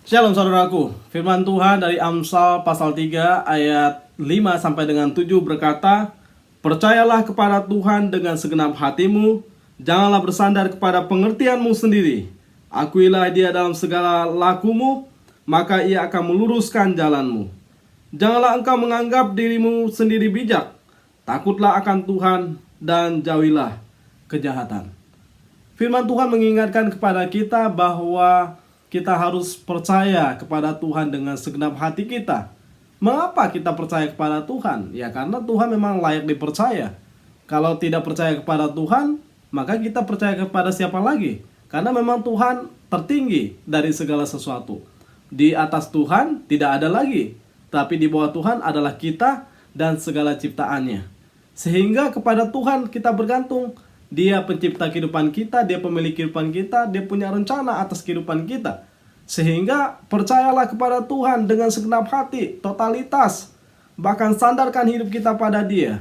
Shalom saudaraku, firman Tuhan dari Amsal pasal 3 ayat 5 sampai dengan 7 berkata, "Percayalah kepada Tuhan dengan segenap hatimu, janganlah bersandar kepada pengertianmu sendiri. Akuilah Dia dalam segala lakumu, maka Ia akan meluruskan jalanmu. Janganlah engkau menganggap dirimu sendiri bijak, takutlah akan Tuhan dan jauhilah kejahatan." Firman Tuhan mengingatkan kepada kita bahwa kita harus percaya kepada Tuhan dengan segenap hati kita. Mengapa kita percaya kepada Tuhan? Ya karena Tuhan memang layak dipercaya. Kalau tidak percaya kepada Tuhan, maka kita percaya kepada siapa lagi? Karena memang Tuhan tertinggi dari segala sesuatu. Di atas Tuhan tidak ada lagi, tapi di bawah Tuhan adalah kita dan segala ciptaannya. Sehingga kepada Tuhan kita bergantung. Dia pencipta kehidupan kita, Dia pemilik kehidupan kita, Dia punya rencana atas kehidupan kita. Sehingga percayalah kepada Tuhan dengan segenap hati, totalitas. Bahkan sandarkan hidup kita pada Dia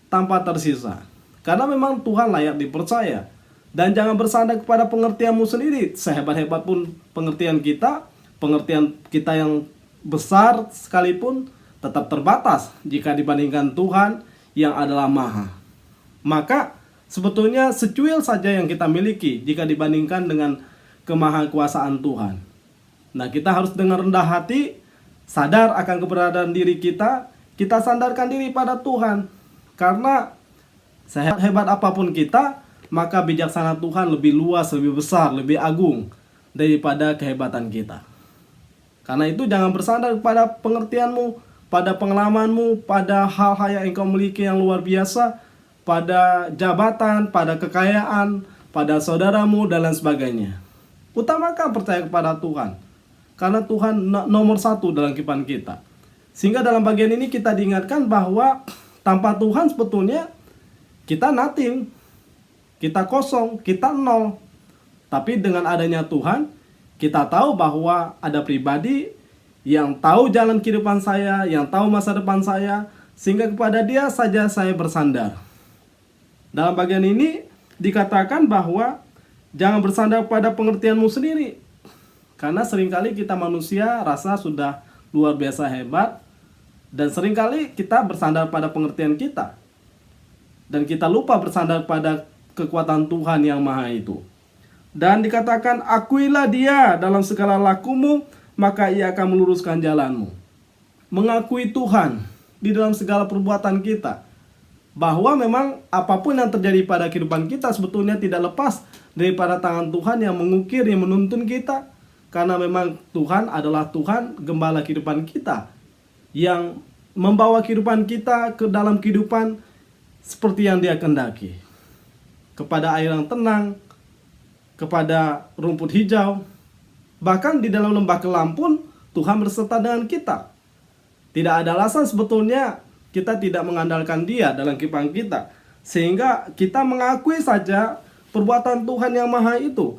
tanpa tersisa. Karena memang Tuhan layak dipercaya. Dan jangan bersandar kepada pengertianmu sendiri. Sehebat-hebat pun pengertian kita yang besar sekalipun tetap terbatas jika dibandingkan Tuhan yang adalah maha. Maka sebetulnya secuil saja yang kita miliki jika dibandingkan dengan kemahakuasaan Tuhan. Nah, kita harus dengan rendah hati sadar akan keberadaan diri kita sandarkan diri pada Tuhan. Karena sehebat apapun kita, maka bijaksana Tuhan lebih luas, lebih besar, lebih agung daripada kehebatan kita. Karena itu jangan bersandar pada pengertianmu, pada pengalamanmu, pada hal-hal yang engkau miliki yang luar biasa, pada jabatan, pada kekayaan, pada saudaramu, dan lain sebagainya. Utamakan percaya kepada Tuhan. Karena Tuhan nomor satu dalam kehidupan kita. Sehingga dalam bagian ini kita diingatkan bahwa tanpa Tuhan sebetulnya kita nothing. Kita kosong, kita nol. Tapi dengan adanya Tuhan, kita tahu bahwa ada pribadi yang tahu jalan kehidupan saya, yang tahu masa depan saya, sehingga kepada Dia saja saya bersandar. Dalam bagian ini dikatakan bahwa jangan bersandar pada pengertianmu sendiri. Karena seringkali kita manusia rasa sudah luar biasa hebat. Dan seringkali kita bersandar pada pengertian kita. Dan kita lupa bersandar pada kekuatan Tuhan yang maha itu. Dan dikatakan, akuilah Dia dalam segala lakumu, maka Ia akan meluruskan jalanmu. Mengakui Tuhan di dalam segala perbuatan kita. Bahwa memang apapun yang terjadi pada kehidupan kita sebetulnya tidak lepas daripada tangan Tuhan yang mengukir, yang menuntun kita. Karena memang Tuhan adalah Tuhan gembala kehidupan kita, yang membawa kehidupan kita ke dalam kehidupan seperti yang Dia kehendaki. Kepada air yang tenang, kepada rumput hijau, bahkan di dalam lembah kelam pun Tuhan berserta dengan kita. Tidak ada alasan sebetulnya kita tidak mengandalkan Dia dalam kehidupan kita. Sehingga kita mengakui saja perbuatan Tuhan yang maha itu.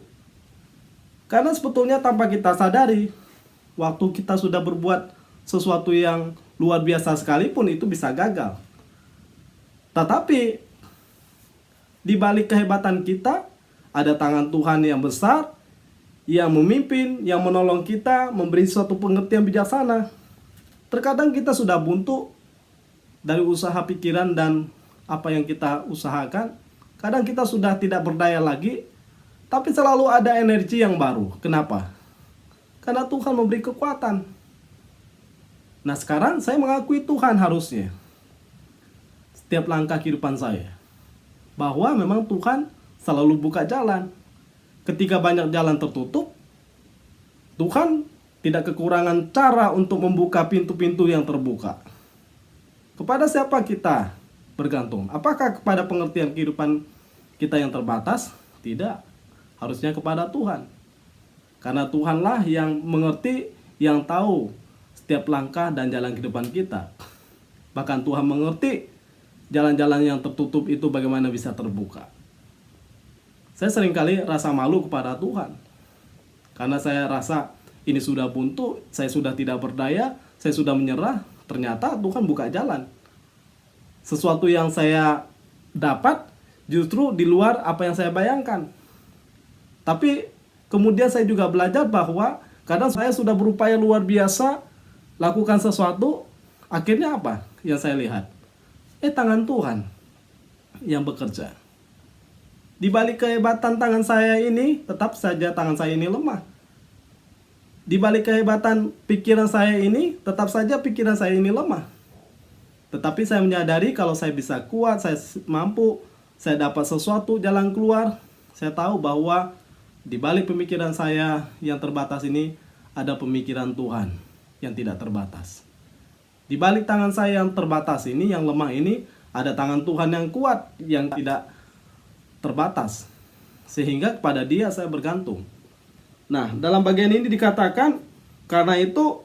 Karena sebetulnya tanpa kita sadari, waktu kita sudah berbuat sesuatu yang luar biasa sekalipun itu bisa gagal. Tetapi di balik kehebatan kita, ada tangan Tuhan yang besar, yang memimpin, yang menolong kita, memberi suatu pengertian bijaksana. Terkadang kita sudah buntu dari usaha pikiran dan apa yang kita usahakan. Kadang kita sudah tidak berdaya lagi, tapi selalu ada energi yang baru. Kenapa? Karena Tuhan memberi kekuatan. Nah, sekarang saya mengakui Tuhan harusnya setiap langkah kehidupan saya, bahwa memang Tuhan selalu buka jalan. Ketika banyak jalan tertutup, Tuhan tidak kekurangan cara untuk membuka pintu-pintu yang terbuka. Kepada siapa kita bergantung? Apakah kepada pengertian kehidupan kita yang terbatas? Tidak. Harusnya kepada Tuhan. Karena Tuhanlah yang mengerti, yang tahu setiap langkah dan jalan kehidupan kita. Bahkan Tuhan mengerti jalan-jalan yang tertutup itu bagaimana bisa terbuka. Saya seringkali rasa malu kepada Tuhan. Karena saya rasa ini sudah buntu, saya sudah tidak berdaya, saya sudah menyerah. Ternyata Tuhan buka jalan. Sesuatu yang saya dapat justru di luar apa yang saya bayangkan. Tapi kemudian saya juga belajar bahwa Kadang saya sudah berupaya luar biasa, lakukan sesuatu, akhirnya apa yang saya lihat? Tangan Tuhan yang bekerja. Di balik kehebatan tangan saya ini, tetap saja tangan saya ini lemah. Di balik kehebatan pikiran saya ini, tetap saja pikiran saya ini lemah. Tetapi saya menyadari kalau saya bisa kuat, saya mampu, saya dapat sesuatu jalan keluar. Saya tahu bahwa di balik pemikiran saya yang terbatas ini, ada pemikiran Tuhan yang tidak terbatas. Di balik tangan saya yang terbatas ini, yang lemah ini, ada tangan Tuhan yang kuat, yang tidak terbatas. Sehingga kepada Dia saya bergantung. Nah, dalam bagian ini dikatakan, karena itu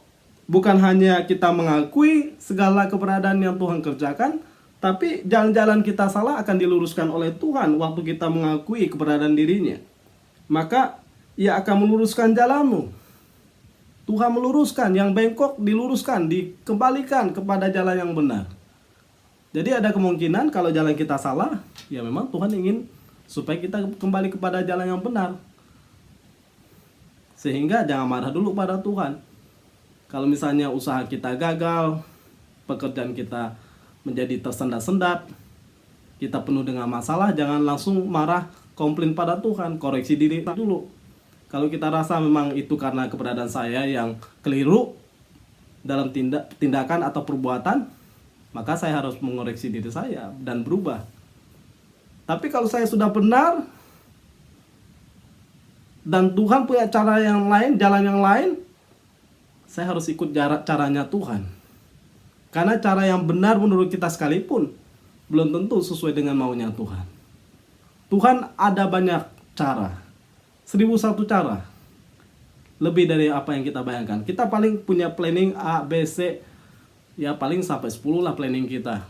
bukan hanya kita mengakui segala keberadaan yang Tuhan kerjakan, tapi jalan-jalan kita salah akan diluruskan oleh Tuhan waktu kita mengakui keberadaan dirinya. Maka Ia akan meluruskan jalanmu. Tuhan meluruskan, yang bengkok diluruskan, dikembalikan kepada jalan yang benar. Jadi ada kemungkinan kalau jalan kita salah, ya memang Tuhan ingin supaya kita kembali kepada jalan yang benar. Sehingga jangan marah dulu pada Tuhan. Kalau misalnya usaha kita gagal, pekerjaan kita menjadi tersendat-sendat, kita penuh dengan masalah, jangan langsung marah, komplain pada Tuhan, koreksi diri dulu. Kalau kita rasa memang itu karena keberadaan saya yang keliru dalam tindakan atau perbuatan, maka saya harus mengoreksi diri saya dan berubah. Tapi kalau saya sudah benar, dan Tuhan punya cara yang lain, jalan yang lain, saya harus ikut caranya Tuhan. Karena cara yang benar menurut kita sekalipun belum tentu sesuai dengan maunya Tuhan. Tuhan ada banyak cara, 1001 cara, lebih dari apa yang kita bayangkan. Kita paling punya planning A, B, C, ya paling sampai 10 lah planning kita.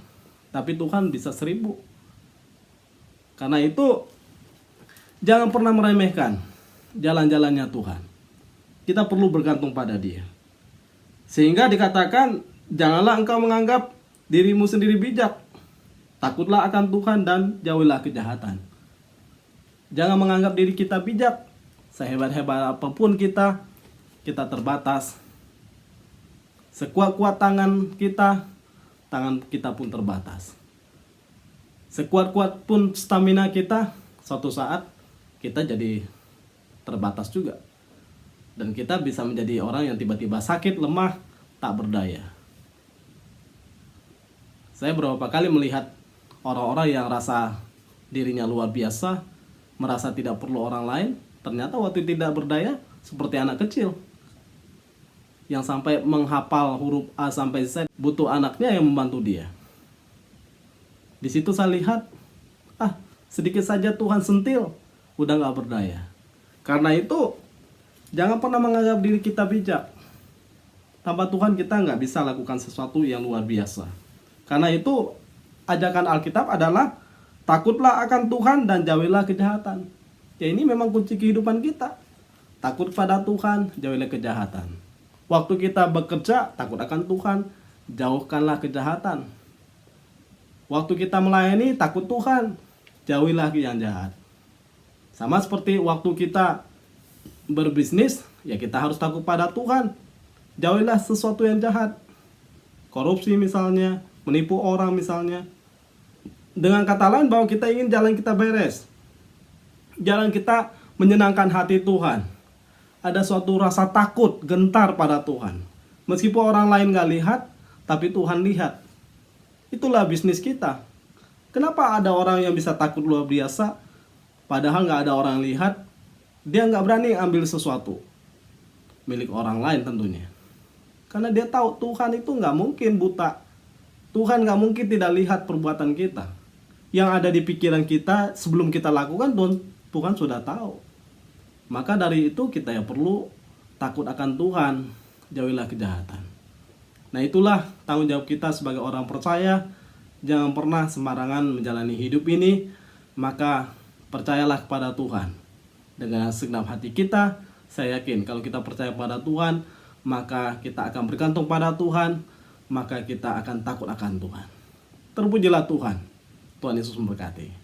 Tapi Tuhan bisa 1000. Karena itu jangan pernah meremehkan jalan-jalannya Tuhan. Kita perlu bergantung pada Dia. Sehingga dikatakan, janganlah engkau menganggap dirimu sendiri bijak. Takutlah akan Tuhan dan jauhilah kejahatan. Jangan menganggap diri kita bijak. Sehebat-hebat apapun kita terbatas. Sekuat-kuat tangan kita pun terbatas. Sekuat-kuat pun stamina kita, suatu saat kita jadi terbatas juga. Dan kita bisa menjadi orang yang tiba-tiba sakit, lemah, tak berdaya. Saya beberapa kali melihat orang-orang yang rasa dirinya luar biasa, merasa tidak perlu orang lain, ternyata waktu tidak berdaya seperti anak kecil yang sampai menghafal huruf A sampai Z, butuh anaknya yang membantu dia. Di situ saya lihat, sedikit saja Tuhan sentil, udah gak berdaya. Karena itu, jangan pernah menganggap diri kita bijak. Tanpa Tuhan kita nggak bisa lakukan sesuatu yang luar biasa. Karena itu, ajakan Alkitab adalah takutlah akan Tuhan dan jauhilah kejahatan. Ya ini memang kunci kehidupan kita. Takut pada Tuhan, jauhilah kejahatan. Waktu kita bekerja, takut akan Tuhan, jauhkanlah kejahatan. Waktu kita melayani, takut Tuhan, jauhilah yang jahat. Sama seperti waktu kita berbisnis, ya kita harus takut pada Tuhan. Jauhilah sesuatu yang jahat. Korupsi misalnya, menipu orang misalnya. Dengan kata lain bahwa kita ingin jalan kita beres. Jalan kita menyenangkan hati Tuhan. Ada suatu rasa takut, gentar pada Tuhan. Meskipun orang lain gak lihat, tapi Tuhan lihat. Itulah bisnis kita. Kenapa ada orang yang bisa takut luar biasa, padahal gak ada orang lihat, dia gak berani ambil sesuatu milik orang lain tentunya. Karena dia tahu Tuhan itu gak mungkin buta. Tuhan gak mungkin tidak lihat perbuatan kita. Yang ada di pikiran kita sebelum kita lakukan, Tuhan sudah tahu. Maka dari itu kita yang perlu takut akan Tuhan, jauhilah kejahatan. Nah itulah tanggung jawab kita sebagai orang percaya. Jangan pernah sembarangan menjalani hidup ini. Maka percayalah kepada Tuhan. Dengan segenap hati kita, saya yakin kalau kita percaya pada Tuhan, maka kita akan bergantung pada Tuhan, maka kita akan takut akan Tuhan. Terpujilah Tuhan. Tuhan Yesus memberkati.